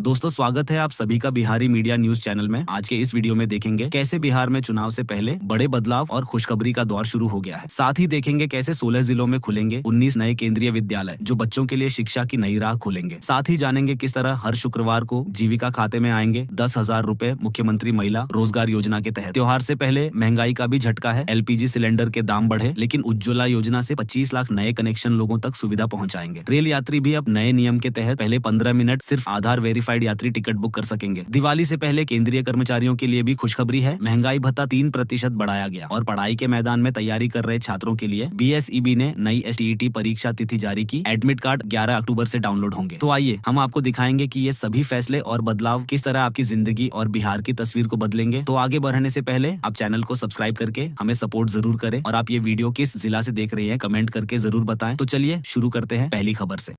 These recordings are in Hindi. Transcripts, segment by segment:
दोस्तों स्वागत है आप सभी का बिहारी मीडिया न्यूज चैनल में। आज के इस वीडियो में देखेंगे कैसे बिहार में चुनाव से पहले बड़े बदलाव और खुशखबरी का दौर शुरू हो गया है। साथ ही देखेंगे कैसे 16 जिलों में खुलेंगे 19 नए केंद्रीय विद्यालय जो बच्चों के लिए शिक्षा की नई राह खोलेंगे। साथ ही जानेंगे किस तरह हर शुक्रवार को जीविका खाते में आएंगे 10,000 रूपए मुख्यमंत्री महिला रोजगार योजना के तहत। त्योहार से पहले महंगाई का भी झटका है। LPG सिलेंडर के दाम बढ़े लेकिन उज्ज्वला योजना से 25 लाख नए कनेक्शन लोगों तक सुविधा पहुंचाएंगे। रेल यात्री भी अब नए नियम के तहत पहले 15 मिनट सिर्फ आधार वेरीफाइड यात्री टिकट बुक कर सकेंगे। दिवाली से पहले केंद्रीय कर्मचारियों के लिए भी खुशखबरी है। महंगाई भत्ता 3% बढ़ाया गया और पढ़ाई के मैदान में तैयारी कर रहे छात्रों के लिए BSEB ने नई STET परीक्षा तिथि जारी की। एडमिट कार्ड 11 अक्टूबर से डाउनलोड होंगे। तो आइए हम आपको दिखाएंगे कि ये सभी फैसले और बदलाव किस तरह आपकी जिंदगी और बिहार की तस्वीर को बदलेंगे। तो आगे बढ़ने से पहले आप चैनल को सब्सक्राइब करके हमें सपोर्ट जरूर करें और आप ये वीडियो किस जिला से देख रहे हैं कमेंट करके जरूर बताएं। तो चलिए शुरू करते हैं पहली खबर से।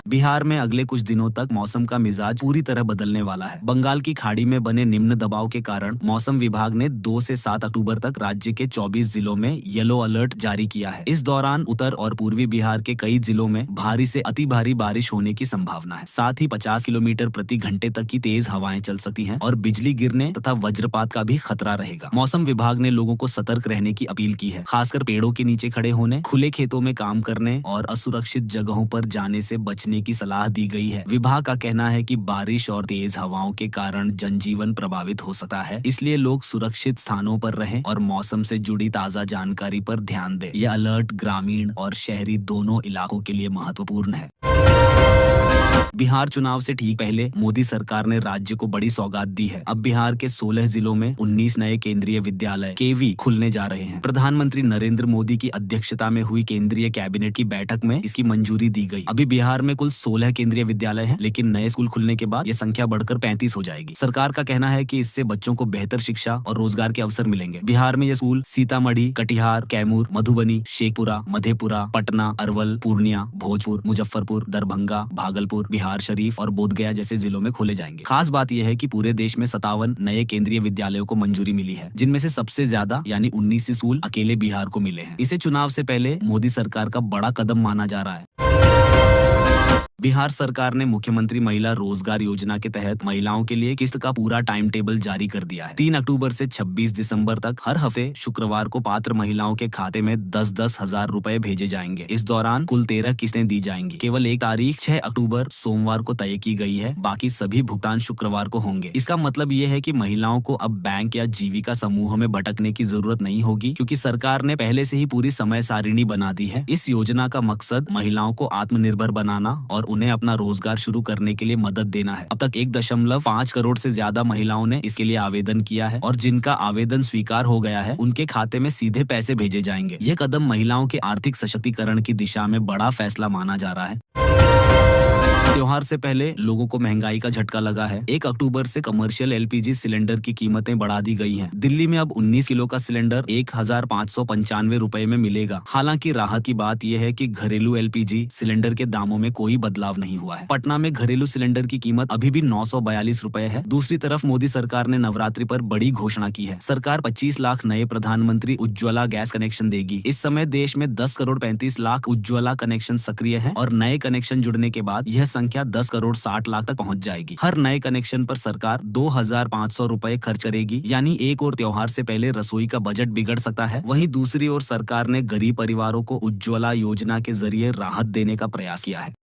बिहार में अगले कुछ दिनों तक मौसम का मिजाज पूरी तरह बदलने वाला है। बंगाल की खाड़ी में बने निम्न दबाव के कारण मौसम विभाग ने 2 से 7 अक्टूबर तक राज्य के 24 जिलों में येलो अलर्ट जारी किया है। इस दौरान उत्तर और पूर्वी बिहार के कई जिलों में भारी से अति भारी बारिश होने की संभावना है। साथ ही 50 किलोमीटर प्रति घंटे तक की तेज हवाएं चल सकती हैं और बिजली गिरने तथा वज्रपात का भी खतरा रहेगा। मौसम विभाग ने लोगों को सतर्क रहने की अपील की है। खासकर पेड़ों के नीचे खड़े होने, खुले खेतों में काम करने और असुरक्षित जगहों पर जाने से बचने की सलाह दी गई है। विभाग का कहना है कि बारिश और तेज हवाओं के कारण जनजीवन प्रभावित हो सकता है, इसलिए लोग सुरक्षित स्थानों पर रहें और मौसम से जुड़ी ताजा जानकारी पर ध्यान दें। यह अलर्ट ग्रामीण और शहरी दोनों इलाकों के लिए महत्वपूर्ण है। बिहार चुनाव से ठीक पहले मोदी सरकार ने राज्य को बड़ी सौगात दी है। अब बिहार के 16 जिलों में 19 नए केंद्रीय विद्यालय KV खुलने जा रहे हैं। प्रधानमंत्री नरेंद्र मोदी की अध्यक्षता में हुई केंद्रीय कैबिनेट की बैठक में इसकी मंजूरी दी गई। अभी बिहार में कुल 16 केंद्रीय विद्यालय हैं, लेकिन नए स्कूल खुलने के बाद ये संख्या बढ़कर 35 हो जाएगी। सरकार का कहना है कि इससे बच्चों को बेहतर शिक्षा और रोजगार के अवसर मिलेंगे। बिहार में ये स्कूल सीतामढ़ी, कटिहार, कैमूर, मधुबनी, शेखपुरा, मधेपुरा, पटना, अरवल, पूर्णिया, भोजपुर, मुजफ्फरपुर, दरभंगा, भागलपुर, बिहार शरीफ और बोधगया जैसे जिलों में खोले जाएंगे। खास बात यह है कि पूरे देश में 57 नए केंद्रीय विद्यालयों को मंजूरी मिली है, जिनमें से सबसे ज्यादा यानी 19 स्कूल अकेले बिहार को मिले हैं। इसे चुनाव से पहले मोदी सरकार का बड़ा कदम माना जा रहा है। बिहार सरकार ने मुख्यमंत्री महिला रोजगार योजना के तहत महिलाओं के लिए किस्त का पूरा टाइम टेबल जारी कर दिया है। 3 अक्टूबर से 26 दिसंबर तक हर हफ्ते शुक्रवार को पात्र महिलाओं के खाते में 10-10 हजार रूपए भेजे जाएंगे। इस दौरान कुल 13 किस्तें दी जाएंगी। केवल एक तारीख 6 अक्टूबर सोमवार को तय की गई है, बाकी सभी भुगतान शुक्रवार को होंगे। इसका मतलब ये है कि महिलाओं को अब बैंक या जीविका समूह में भटकने की जरूरत नहीं होगी, क्योंकि सरकार ने पहले से ही पूरी समय सारिणी बना दी है। इस योजना का मकसद महिलाओं को आत्मनिर्भर बनाना और उन्हें अपना रोजगार शुरू करने के लिए मदद देना है। अब तक 1.5 करोड़ से ज्यादा महिलाओं ने इसके लिए आवेदन किया है और जिनका आवेदन स्वीकार हो गया है उनके खाते में सीधे पैसे भेजे जाएंगे। ये कदम महिलाओं के आर्थिक सशक्तिकरण की दिशा में बड़ा फैसला माना जा रहा है। त्योहार से पहले लोगों को महंगाई का झटका लगा है। 1 अक्टूबर से कमर्शियल LPG सिलेंडर की कीमतें बढ़ा दी गई हैं। दिल्ली में अब 19 किलो का सिलेंडर 1,595 रूपए में मिलेगा। हालांकि राहत की बात यह है कि घरेलू LPG सिलेंडर के दामों में कोई बदलाव नहीं हुआ है। पटना में घरेलू सिलेंडर की कीमत अभी भी 942 रूपए है। दूसरी तरफ मोदी सरकार ने नवरात्रि पर बड़ी घोषणा की है। सरकार 25 लाख नए प्रधानमंत्री उज्ज्वला गैस कनेक्शन देगी। इस समय देश में 10 करोड़ 35 लाख उज्ज्वला कनेक्शन सक्रिय है और नए कनेक्शन जुड़ने के बाद यह संख्या 10 करोड़ 60 लाख तक पहुंच जाएगी। हर नए कनेक्शन पर सरकार 2,500 रूपए खर्च करेगी। यानी एक और त्योहार से पहले रसोई का बजट बिगड़ सकता है, वहीं दूसरी ओर सरकार ने गरीब परिवारों को उज्ज्वला योजना के जरिए राहत देने का प्रयास किया है।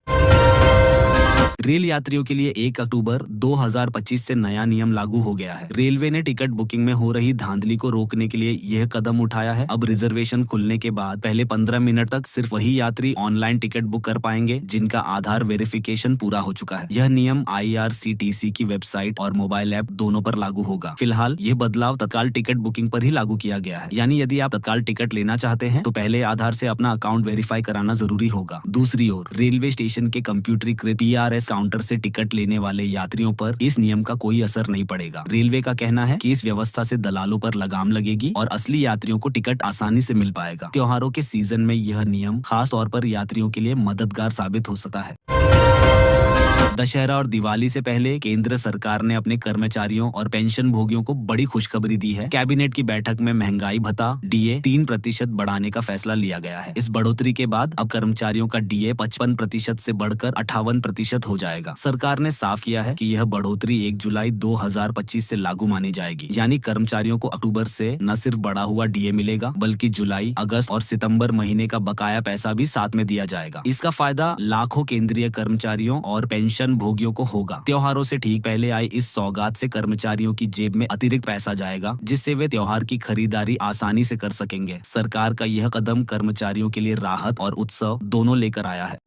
रेल यात्रियों के लिए 1 अक्टूबर 2025 से नया नियम लागू हो गया है। रेलवे ने टिकट बुकिंग में हो रही धांधली को रोकने के लिए यह कदम उठाया है। अब रिजर्वेशन खुलने के बाद पहले 15 मिनट तक सिर्फ वही यात्री ऑनलाइन टिकट बुक कर पाएंगे जिनका आधार वेरिफिकेशन पूरा हो चुका है। यह नियम IRCTC की वेबसाइट और मोबाइल ऐप दोनों पर लागू होगा। फिलहाल यह बदलाव तत्काल टिकट बुकिंग पर ही लागू किया गया है। यानी यदि आप तत्काल टिकट लेना चाहते हैं तो पहले आधार से अपना अकाउंट वेरीफाई कराना जरूरी होगा। दूसरी ओर रेलवे स्टेशन के कंप्यूटरीकृत PRS काउंटर से टिकट लेने वाले यात्रियों पर इस नियम का कोई असर नहीं पड़ेगा। रेलवे का कहना है कि इस व्यवस्था से दलालों पर लगाम लगेगी और असली यात्रियों को टिकट आसानी से मिल पाएगा। त्योहारों के सीजन में यह नियम खास तौर पर यात्रियों के लिए मददगार साबित हो सकता है। दशहरा और दिवाली से पहले केंद्र सरकार ने अपने कर्मचारियों और पेंशन भोगियों को बड़ी खुशखबरी दी है। कैबिनेट की बैठक में महंगाई भत्ता डीए 3% बढ़ाने का फैसला लिया गया है। इस बढ़ोतरी के बाद अब कर्मचारियों का डीए 55% से बढ़कर 58% हो जाएगा। सरकार ने साफ किया है कि यह बढ़ोतरी 1 जुलाई 2025 से लागू मानी जाएगी। यानी कर्मचारियों को अक्टूबर से न सिर्फ बढ़ा हुआ डीए मिलेगा, बल्कि जुलाई, अगस्त और सितंबर महीने का बकाया पैसा भी साथ में दिया जाएगा। इसका फायदा लाखों केंद्रीय कर्मचारियों और पेंशन भोगियों को होगा। त्योहारों से ठीक पहले आई इस सौगात से कर्मचारियों की जेब में अतिरिक्त पैसा जाएगा, जिससे वे त्योहार की खरीदारी आसानी से कर सकेंगे। सरकार का यह कदम कर्मचारियों के लिए राहत और उत्सव दोनों लेकर आया है।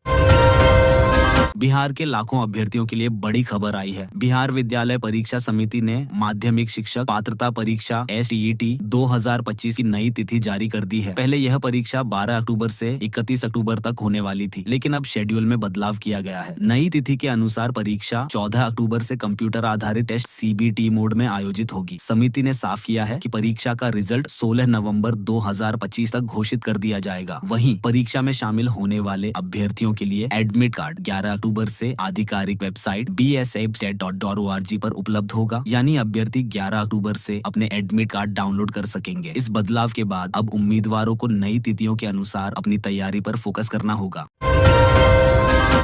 बिहार के लाखों अभ्यर्थियों के लिए बड़ी खबर आई है। बिहार विद्यालय परीक्षा समिति ने माध्यमिक शिक्षक पात्रता परीक्षा STET 2025 की नई तिथि जारी कर दी है। पहले यह परीक्षा 12 अक्टूबर से 31 अक्टूबर तक होने वाली थी, लेकिन अब शेड्यूल में बदलाव किया गया है। नई तिथि के अनुसार परीक्षा 14 अक्टूबर से कंप्यूटर आधारित टेस्ट CBT मोड में आयोजित होगी। समिति ने साफ किया है कि परीक्षा का रिजल्ट 16 नवंबर 2025 तक घोषित कर दिया जाएगा। वहीं परीक्षा में शामिल होने वाले अभ्यर्थियों के लिए एडमिट कार्ड 11 अक्टूबर से आधिकारिक वेबसाइट bsabstat.org पर उपलब्ध होगा। यानी अभ्यर्थी 11 अक्टूबर से अपने एडमिट कार्ड डाउनलोड कर सकेंगे। इस बदलाव के बाद अब उम्मीदवारों को नई तिथियों के अनुसार अपनी तैयारी पर फोकस करना होगा।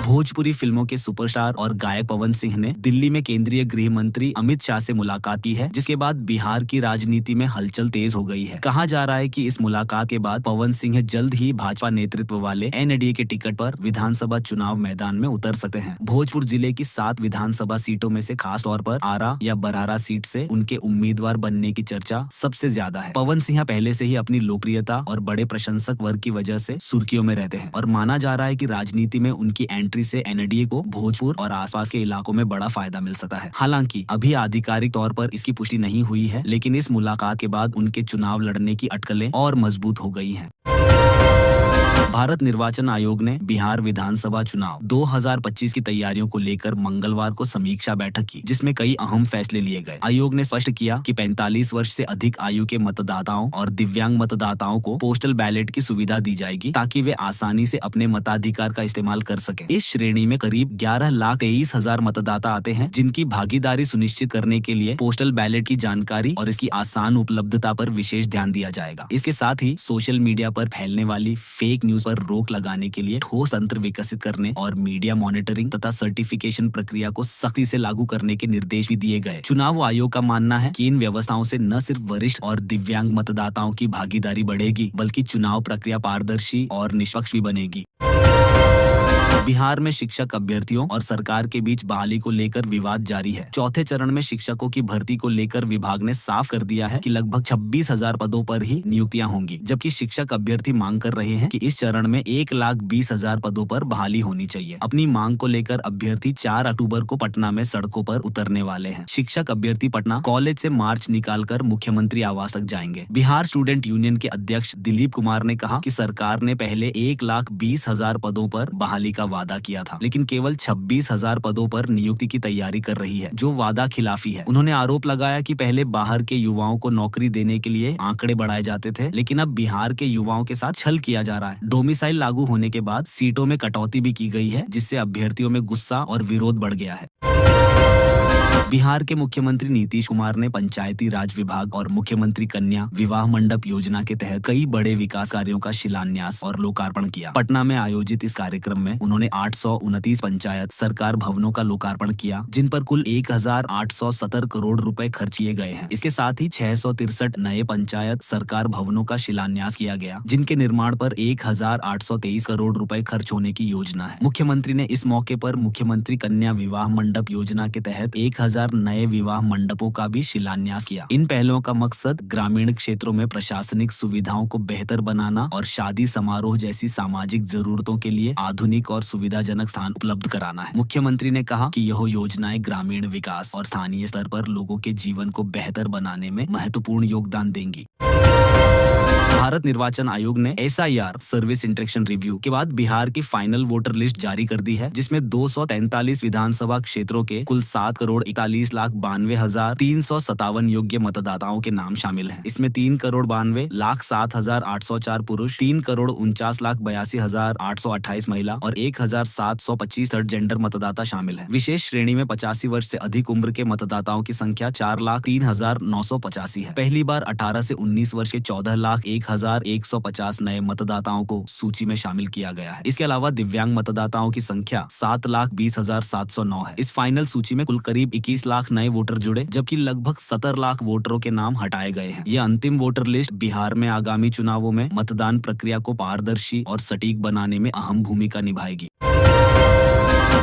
भोजपुरी फिल्मों के सुपरस्टार और गायक पवन सिंह ने दिल्ली में केंद्रीय गृह मंत्री अमित शाह से मुलाकात की है, जिसके बाद बिहार की राजनीति में हलचल तेज हो गई है। कहा जा रहा है कि इस मुलाकात के बाद पवन सिंह जल्द ही भाजपा नेतृत्व वाले NDA के टिकट पर विधानसभा चुनाव मैदान में उतर सकते हैं। भोजपुर जिले की 7 विधानसभा सीटों में से खास तौर पर आरा या बरहारा सीट से उनके उम्मीदवार बनने की चर्चा सबसे ज्यादा है। पवन सिंह पहले से ही अपनी लोकप्रियता और बड़े प्रशंसक वर्ग की वजह से सुर्खियों में रहते हैं और माना जा रहा है कि राजनीति में उनकी एंट्री से NDA को भोजपुर और आसपास के इलाकों में बड़ा फायदा मिल सकता है। हालांकि अभी आधिकारिक तौर पर इसकी पुष्टि नहीं हुई है, लेकिन इस मुलाकात के बाद उनके चुनाव लड़ने की अटकलें और मजबूत हो गई हैं। भारत निर्वाचन आयोग ने बिहार विधानसभा चुनाव 2025 की तैयारियों को लेकर मंगलवार को समीक्षा बैठक की, जिसमें कई अहम फैसले लिए गए। आयोग ने स्पष्ट किया कि 45 वर्ष से अधिक आयु के मतदाताओं और दिव्यांग मतदाताओं को पोस्टल बैलेट की सुविधा दी जाएगी, ताकि वे आसानी से अपने मताधिकार का इस्तेमाल कर सकें। इस श्रेणी में करीब 11,23,000 मतदाता आते हैं, जिनकी भागीदारी सुनिश्चित करने के लिए पोस्टल बैलेट की जानकारी और इसकी आसान उपलब्धता पर विशेष ध्यान दिया जाएगा। इसके साथ ही सोशल मीडिया पर फैलने वाली फेक न्यूज पर रोक लगाने के लिए ठोस तंत्र विकसित करने और मीडिया मॉनिटरिंग तथा सर्टिफिकेशन प्रक्रिया को सख्ती से लागू करने के निर्देश भी दिए गए। चुनाव आयोग का मानना है कि इन व्यवस्थाओं से न सिर्फ वरिष्ठ और दिव्यांग मतदाताओं की भागीदारी बढ़ेगी, बल्कि चुनाव प्रक्रिया पारदर्शी और निष्पक्ष भी बनेगी। बिहार में शिक्षक अभ्यर्थियों और सरकार के बीच बहाली को लेकर विवाद जारी है। चौथे चरण में शिक्षकों की भर्ती को लेकर विभाग ने साफ कर दिया है कि लगभग 26,000 पदों पर ही नियुक्तियां होंगी, जबकि शिक्षक अभ्यर्थी मांग कर रहे हैं कि इस चरण में 1,20,000 पदों पर बहाली होनी चाहिए। अपनी मांग को लेकर अभ्यर्थी 4 अक्टूबर को पटना में सड़कों पर उतरने वाले हैं। शिक्षक अभ्यर्थी पटना कॉलेज से मार्च निकालकर मुख्यमंत्री आवास तक जाएंगे। बिहार स्टूडेंट यूनियन के अध्यक्ष दिलीप कुमार ने कहा कि सरकार ने पहले 1,20,000 पदों पर बहाली का वादा किया था, लेकिन केवल 26,000 पदों पर नियुक्ति की तैयारी कर रही है, जो वादा खिलाफी है। उन्होंने आरोप लगाया कि पहले बाहर के युवाओं को नौकरी देने के लिए आंकड़े बढ़ाए जाते थे, लेकिन अब बिहार के युवाओं के साथ छल किया जा रहा है। डोमिसाइल लागू होने के बाद सीटों में कटौती भी की गई है, जिससे अभ्यर्थियों में गुस्सा और विरोध बढ़ गया है। बिहार के मुख्यमंत्री नीतीश कुमार ने पंचायती राज विभाग और मुख्यमंत्री कन्या विवाह मंडप योजना के तहत कई बड़े विकास कार्यों का शिलान्यास और लोकार्पण किया। पटना में आयोजित इस कार्यक्रम में उन्होंने 829 पंचायत सरकार भवनों का लोकार्पण किया, जिन पर कुल 1,870 करोड़ रुपए खर्च किए गए हैं। इसके साथ ही 663 नए पंचायत सरकार भवनों का शिलान्यास किया गया, जिनके निर्माण पर 1,823 करोड़ रुपए खर्च होने की योजना है। मुख्यमंत्री ने इस मौके पर मुख्यमंत्री कन्या विवाह मंडप योजना के तहत 1,000 नए विवाह मंडपों का भी शिलान्यास किया। इन पहलों का मकसद ग्रामीण क्षेत्रों में प्रशासनिक सुविधाओं को बेहतर बनाना और शादी समारोह जैसी सामाजिक जरूरतों के लिए आधुनिक और सुविधाजनक स्थान उपलब्ध कराना है। मुख्यमंत्री ने कहा कि यह योजनाएं ग्रामीण विकास और स्थानीय स्तर पर लोगों के जीवन को बेहतर बनाने में महत्वपूर्ण योगदान देंगी। भारत निर्वाचन आयोग ने SIR सर्विस इंटेक्शन रिव्यू के बाद बिहार की फाइनल वोटर लिस्ट जारी कर दी है, जिसमें 243 विधानसभा क्षेत्रों के कुल 7,41,92,357 योग्य मतदाताओं के नाम शामिल हैं। इसमें 3,92,07,804 पुरुष, 3,49,82,828 महिला और 1,725 थर्ड जेंडर मतदाता शामिल हैं। विशेष श्रेणी में 85 वर्ष से अधिक उम्र के मतदाताओं की संख्या 4,03,985 है। पहली बार 18 से 19 वर्ष के 14,01,150 नए मतदाताओं को सूची में शामिल किया गया है। इसके अलावा दिव्यांग मतदाताओं की संख्या 7,20,709 है। इस फाइनल सूची में कुल करीब 21 लाख नए वोटर जुड़े, जबकि लगभग 70 लाख वोटरों के नाम हटाए गए हैं। ये अंतिम वोटर लिस्ट बिहार में आगामी चुनावों में मतदान प्रक्रिया को पारदर्शी और सटीक बनाने में अहम भूमिका निभाएगी।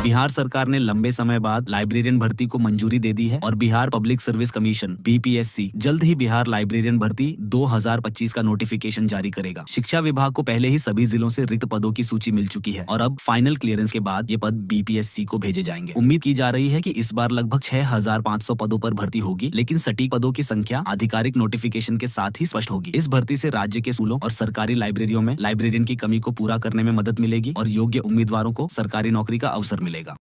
बिहार सरकार ने लंबे समय बाद लाइब्रेरियन भर्ती को मंजूरी दे दी है और Bihar public service commission BPSC जल्द ही बिहार लाइब्रेरियन भर्ती 2025 का नोटिफिकेशन जारी करेगा। शिक्षा विभाग को पहले ही सभी जिलों से रिक्त पदों की सूची मिल चुकी है और अब फाइनल क्लियरेंस के बाद ये पद BPSC को भेजे जाएंगे। उम्मीद की जा रही है कि इस बार लगभग 6,500 पदों पर भर्ती होगी, लेकिन सटीक पदों की संख्या आधिकारिक नोटिफिकेशन के साथ ही स्पष्ट होगी। इस भर्ती से राज्य के स्कूलों और सरकारी लाइब्रेरियों में लाइब्रेरियन की कमी को पूरा करने में मदद मिलेगी और योग्य उम्मीदवारों को सरकारी नौकरी का अवसर मिलेगा।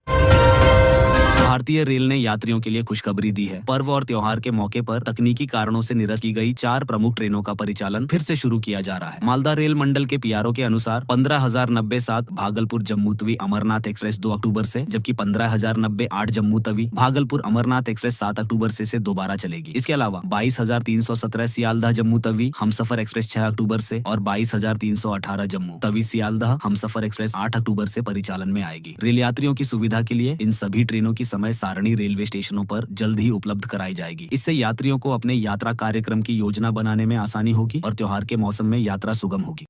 भारतीय रेल ने यात्रियों के लिए खुशखबरी दी है। पर्व और त्योहार के मौके पर तकनीकी कारणों से निरस्त की गई 4 प्रमुख ट्रेनों का परिचालन फिर से शुरू किया जा रहा है। मालदा रेल मंडल के PRO के अनुसार 15,090 भागलपुर जम्मू तवी अमरनाथ एक्सप्रेस 2 अक्टूबर से, जबकि 15,090 8 जम्मू तवी भागलपुर अमरनाथ एक्सप्रेस 7 अक्टूबर से दोबारा चलेगी। इसके अलावा 22,317 सियालदह जम्मू तवी हमसफर एक्सप्रेस 6 अक्टूबर से और 22,318 जम्मू तवी सियालदह हमसफर एक्सप्रेस 8 अक्टूबर से परिचालन में आएगी। रेल यात्रियों की सुविधा के लिए इन सभी ट्रेनों की समय सारणी रेलवे स्टेशनों पर जल्द ही उपलब्ध कराई जाएगी। इससे यात्रियों को अपने यात्रा कार्यक्रम की योजना बनाने में आसानी होगी और त्योहार के मौसम में यात्रा सुगम होगी।